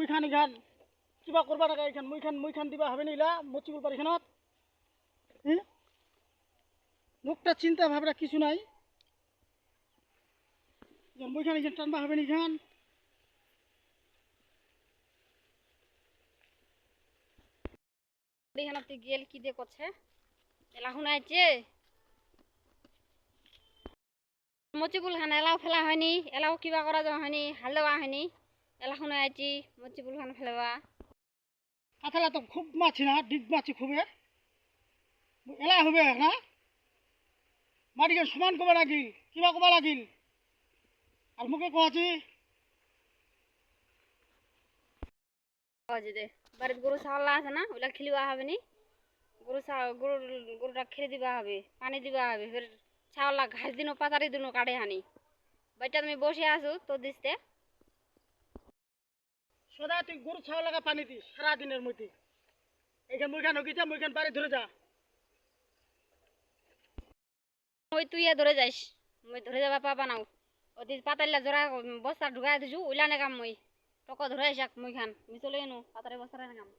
মুই খান এখান কিবা করবা টাকা এখান মুই খান দিবা হবে নিলা মচিবুল পারি খানত মুখটা চিন্তা ভাবনা কিছু নাই মুই খান এখান টানবা হবে নি খান এখানে গেল কি দিয়ে করছে এলা শুনাইছে মচিবুল খান এলাও ফেলা হয়নি এলাও কিবা করা যাওয়া হয়নি হাল দেওয়া হয়নি এলা শুনাইছি মচিবুল খান ফেলবা কাঁথালা তো খুব মাছি না ডিগ মাছি খুব এলা হবে না মাটিকে সমান কবা লাগিল কিবা কবা লাগিল আর মুখে কছি দে বাড়িতে গরু ছাগলা আছে না ওইটা খেলিবা হবে নি গরুটা খেলে দিবা হবে পানি দিবা হবে ফের ছাগলা ঘাস দিনও পাতারি দিনও কাটে হানি বাড়িটা তুমি বসে আছো তো দিতে সদা তুই গরু ছাগল লাগা পানি দিস সারাদিনের মধ্যে এইখান মুইখান হকিটা মুইখান বাড়ি ধরে যা ওই তুই ধরে যাইস মই ধরে যাবা পাবা নাও ওদি পাতাইলা জোড়া বস্তা ঢুকাই দিছু ওইলা নে কাম মই টক ধরে আইসাক মই খান মি চলে এনো পাতারে বস্তারে কাম